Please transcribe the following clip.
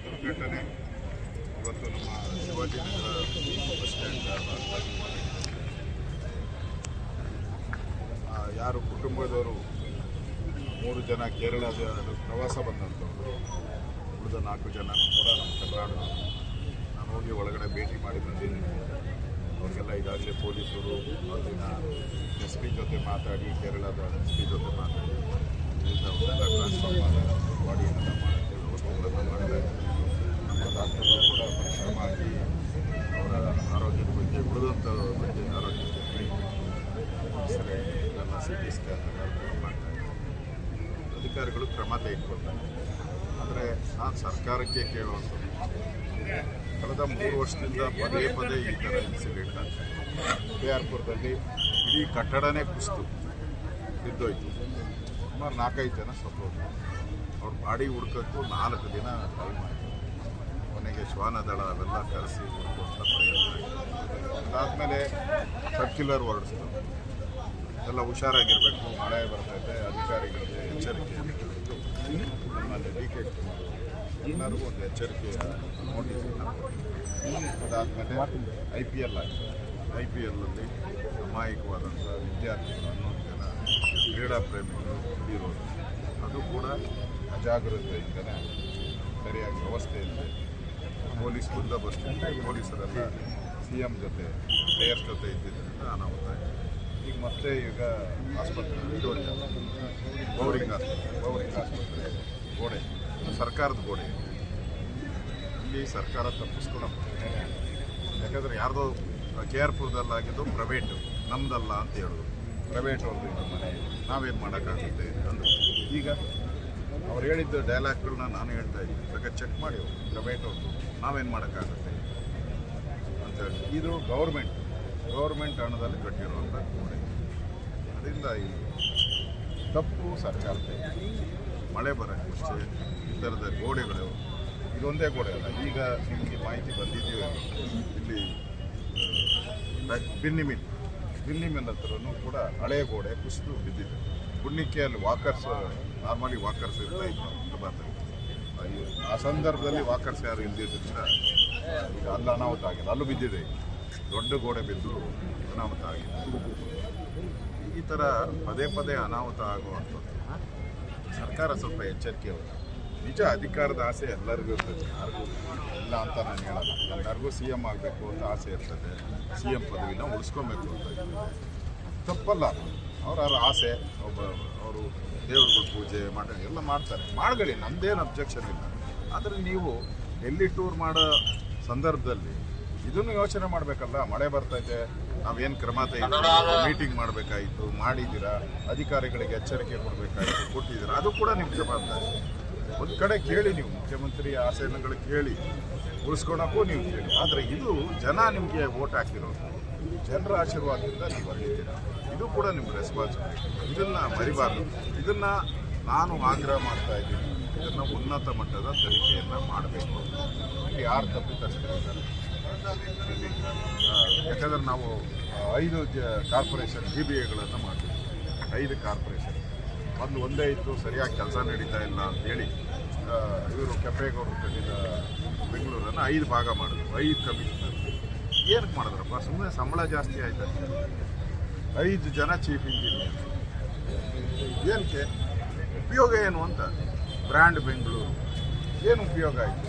ದುರ್ಘಟನೆ ಇವತ್ತು ನಮ್ಮ ಶಿವಾಜಿನಗರ ಬಸ್ ಸ್ಟ್ಯಾಂಡ್ ಯಾರು ಕುಟುಂಬದವರು 3 ಜನ ಕೇರಳದ ಪ್ರವಾಸ ಬಂದಂಥವ್ರು, ಉಳಿದ 4 ಜನ ಕೂಡ ನಮ್ಮ ಕರ್ನಾಟಕ. ನಾನು ಹೋಗಿ ಒಳಗಡೆ ಭೇಟಿ ಮಾಡಿ ಬಂದಿದ್ದೀನಿ. ಅವ್ರಿಗೆಲ್ಲ ಈಗಾಗಲೇ ಪೊಲೀಸರು ಅಲ್ಲಿನ ಎಸ್ ಪಿ ಜೊತೆ ಮಾತಾಡಿ, ಕೇರಳದ ಎಸ್ ಪಿ ಜೊತೆ ಮಾತಾಡಿ ಅವನ್ನೆಲ್ಲ ಟ್ರಾನ್ಸ್ಫರ್ ಮಾಡಿ ಬಾಡಿಯನ್ನೆಲ್ಲ ಮಾಡ್ತೇವೆ, ವ್ಯವಸ್ಥೆಗಳನ್ನು ಮಾಡ್ತಾ ಇದ್ದೀವಿ. ನಮ್ಮ ಡಾಕ್ಟರ್ಗಳು ಕೂಡ ಪರಿಶ್ರಮ ಆಗಿ ಅವರ ಆರೋಗ್ಯದ ಬಗ್ಗೆ, ಉಳಿದಂಥವ್ರ ಬಗ್ಗೆ ಆರೋಗ್ಯದ ಎಕ್ಸ್ರೇ ಎಲ್ಲ CT ಸ್ಕ್ಯಾನ್ ಮಾಡ್ತಾ ಇದ್ದೀವಿ. ಅಧಿಕಾರಿಗಳು ಕ್ರಮ ತೆಗೆದುಕೊಳ್ತಾರೆ. ಆದರೆ ನಾನು ಸರ್ಕಾರಕ್ಕೆ ಕೇಳುವಂಥದ್ದು, ಕಳೆದ 3 ವರ್ಷದಿಂದ ಪದೇ ಪದೇ ಈ ಥರ ಇನ್ಸಿಡೆಂಟ್ ಆಗ್ತದೆ. KR-ಪುರದಲ್ಲಿ ಇಡೀ ಕಟ್ಟಡನೇ ಕುಸಿದು ಬಿದ್ದೋಯ್ತು. ಸುಮಾರು 4-5 ಜನ ಸತ್ತೋದ್ರು. ಅವ್ರ ಬಾಡಿ ಹುಡ್ಕೋಕ್ಕೂ 4 ದಿನ ಟೈಮ್ ಆಯಿತು. ಕೊನೆಗೆ ಶ್ವಾನದಳ ಅವೆಲ್ಲ ಕರೆಸಿ ಹುಡ್ಕೋಂಥ ಪ್ರಯತ್ನ ಆಯಿತು. ಅದಾದಮೇಲೆ ಸರ್ಕ್ಯುಲರ್ ಹೊರಡಿಸ್ತು, ಎಲ್ಲ ಹುಷಾರಾಗಿರಬೇಕು, ಮಳೆ ಬರ್ತೈತೆ, ಅಧಿಕಾರಿಗಳಿಗೆ ಎಚ್ಚರಿಕೆ ನಮ್ಮಲ್ಲಿ DK ಎಲ್ಲರಿಗೂ ಒಂದು ಎಚ್ಚರಿಕೆಯ ನೋಟಿಸನ್ನು ಕೊಟ್ಟಿದ್ದೀವಿ. ಅದಾದಮೇಲೆ IPL ಆಯಿತು. IPL-ಅಲ್ಲಿ ಅಮಾಯಕವಾದಂಥ ವಿದ್ಯಾರ್ಥಿಗಳು 11 ಜನ ಕ್ರೀಡಾ ಪ್ರೇಮಿಗಳು ಇರೋದು, ಅದು ಕೂಡ ಅಜಾಗರೂಕತೆಯಿಂದಲೇ ಸರಿಯಾಗಿ ವ್ಯವಸ್ಥೆ ಇಲ್ಲದೆ ಪೊಲೀಸ್ ಬಂದೋಬಸ್ತ್ ಪೊಲೀಸರೆಲ್ಲ CM ಜೊತೆ ಪ್ಲೇಯರ್ಸ್ ಜೊತೆ ಇದ್ದಿದ್ದರಿಂದ ಅನಾಹುತ ಆಯಿತು. ಈಗ ಆಸ್ಪತ್ರೆ ಬೌರಿಂಗ್ ಆಸ್ಪತ್ರೆ ಗೋಡೆ, ಸರ್ಕಾರದ ಗೋಡೆ, ಇಲ್ಲಿ ಸರ್ಕಾರ ತಪ್ಪಿಸ್ಕೊಳಕ್ಕೆ. ಯಾಕಂದರೆ ಯಾರ್ದೋ KR-ಪುರದಲ್ಲಾಗಿದ್ದು ಪ್ರೈವೇಟು, ನಮ್ಮದಲ್ಲ ಅಂತ ಹೇಳೋದು. ಪ್ರೈವೇಟ್ ಅವ್ರದ್ದು ಇದು ಮನೆ, ನಾವೇನು ಮಾಡೋಕ್ಕಾಗುತ್ತೆ ಅಂದರು. ಈಗ ಅವ್ರು ಹೇಳಿದ್ದ ಡೈಲಾಗ್ಗಳನ್ನ ನಾನು ಹೇಳ್ತಾ ಇದ್ದೀನಿ, ಬೇಕಾದ್ರೆ ಚೆಕ್ ಮಾಡಿ, ಪ್ರೈವೇಟ್ ಅವ್ರದ್ದು ನಾವೇನು ಮಾಡೋಕ್ಕಾಗುತ್ತೆ ಅಂತೇಳಿ. ಇದು ಗೌರ್ಮೆಂಟ್ ಹಣದಲ್ಲಿ ಕಟ್ಟಿರುವಂಥ ಗೋಡೆ. ಅದರಿಂದ ಈ ತಪ್ಪು ಸರ್ಕಾರಕ್ಕೆ. ಮಳೆ ಬರೋಕ್ಕೆ ಮುಂಚೆ ಈ ಥರದ ಗೋಡೆಗಳು, ಇದೊಂದೇ ಗೋಡೆ ಅಲ್ಲ, ಈಗ ನಿಮಗೆ ಮಾಹಿತಿ ಬಂದಿದ್ದೀವಿ, ಇಲ್ಲಿ ಬಿನ್ನಿಮಿಲ್ ಹತ್ರನೂ ಕೂಡ ಹಳೆಯ ಗೋಡೆ ಕುಸಿದು ಬಿದ್ದಿದೆ. ಗುಣ್ಣಿಕೆಯಲ್ಲಿ ನಾರ್ಮಲಿ ವಾಕರ್ಸ್ ಇರ್ತಾ ಇತ್ತು. ಆ ಸಂದರ್ಭದಲ್ಲಿ ವಾಕರ್ಸ್ ಯಾರು ಇಲ್ದಿದ್ದರಿಂದ ಈಗ ಅಲ್ಲಿ ಅನಾಹುತ ಆಗಿದೆ. ಅಲ್ಲೂ ಬಿದ್ದಿದೆ, ದೊಡ್ಡ ಗೋಡೆ ಬಿದ್ದು ಅನಾಹುತ ಆಗಿದೆ. ಈ ಥರ ಪದೇ ಪದೇ ಅನಾಹುತ ಆಗುವಂಥದ್ದು. ಸರ್ಕಾರ ಸ್ವಲ್ಪ ಎಚ್ಚರಿಕೆ ಅವರು. ನಿಜ ಅಧಿಕಾರದ ಆಸೆ ಎಲ್ಲರಿಗೂ ಇರ್ತದೆ, ಯಾರಿಗೂ ಇಲ್ಲ ಅಂತ ನಾನು ಹೇಳಲ್ಲ. ಎಲ್ಲರಿಗೂ CM ಆಗಬೇಕು ಅಂತ ಆಸೆ ಇರ್ತದೆ, CM ಪದವಿನ ಉಳಿಸ್ಕೊಬೇಕು ಅಂತ ಇರ್ತದೆ, ತಪ್ಪಲ್ಲ. ಅವರ ಆಸೆ. ಅವರು ದೇವ್ರಗಳ ಪೂಜೆ ಎಲ್ಲ ಮಾಡ್ತಾರೆ, ಮಾಡಲಿ, ನಮ್ಮದೇನು ಅಬ್ಜೆಕ್ಷನ್ ಇಲ್ಲ. ಆದರೆ ನೀವು ಎಲ್ಲಿ ಟೂರ್ ಮಾಡೋ ಸಂದರ್ಭದಲ್ಲಿ ಇದನ್ನು ಯೋಚನೆ ಮಾಡಬೇಕಲ್ಲ. ಮಳೆ ಬರ್ತೈತೆ, ನಾವೇನು ಕ್ರಮ ತೆಗೆದುಕೊಂಡು ಮೀಟಿಂಗ್ ಮಾಡಬೇಕಾಯಿತು, ಮಾಡಿದ್ದೀರಾ, ಅಧಿಕಾರಿಗಳಿಗೆ ಎಚ್ಚರಿಕೆ ಕೊಟ್ಟಿದ್ದೀರಾ, ಅದು ಕೂಡ ನಿಮ್ಮ ಜವಾಬ್ದಾರಿ. ಒಂದು ಕಡೆ ಕೇಳಿ, ನೀವು ಮುಖ್ಯಮಂತ್ರಿ ಆಸೆಗಳು ಕೇಳಿ, ಉಳಿಸ್ಕೊಳಕ್ಕೂ ನೀವು ಕೇಳಿ. ಆದರೆ ಇದು ಜನ ನಿಮಗೆ ವೋಟ್ ಹಾಕಿರೋದು, ಜನರ ಆಶೀರ್ವಾದದಿಂದ ನೀವು ಅಲ್ಲಿದ್ದೀರಾ, ಇದು ಕೂಡ ನಿಮ್ಮ ರೆಸ್ಪಾನ್ಸಿಬಿಲಿಟಿ. ಇದನ್ನು ಮರಿಬಾರ್ದು. ಇದನ್ನು ನಾನು ಆಗ್ರಹ ಮಾಡ್ತಾ ಇದ್ದೀನಿ, ಇದನ್ನು ಉನ್ನತ ಮಟ್ಟದ ತನಿಖೆಯನ್ನು ಮಾಡಬೇಕು. ಯಾರು ತಪ್ಪಿತಸ್ಥರಿದ್ದಾರೆ, ಯಾಕಂದರೆ ನಾವು 5 ಕಾರ್ಪೊರೇಷನ್ GBAಗಳನ್ನು ಮಾಡ್ತೀವಿ. 5 ಕಾರ್ಪೊರೇಷನ್ ಒಂದೇ ಇತ್ತು, ಸರಿಯಾಗಿ ಕೆಲಸ ನಡೀತಾ ಇಲ್ಲ ಅಂತೇಳಿ ಇವರು ಕೆಂಪೇಗೌಡರು ಕಟ್ಟಿದ ಬೆಂಗಳೂರನ್ನು 5 ಭಾಗ ಮಾಡಿದ್ರು. 5 ಕಮಿಷನರ್ ಏನಕ್ಕೆ ಮಾಡಿದ್ರಪ್ಪ? ಸುಮ್ಮನೆ ಸಂಬಳ ಜಾಸ್ತಿ ಆಯ್ತಂತೆ. 5 ಜನ ಚೀಫ್ ಇಂಜಿನಿಯರ್, ಏನಕ್ಕೆ? ಉಪಯೋಗ ಏನು ಅಂತ? ಬ್ರ್ಯಾಂಡ್ ಬೆಂಗಳೂರು ಏನು ಉಪಯೋಗ ಆಯಿತು?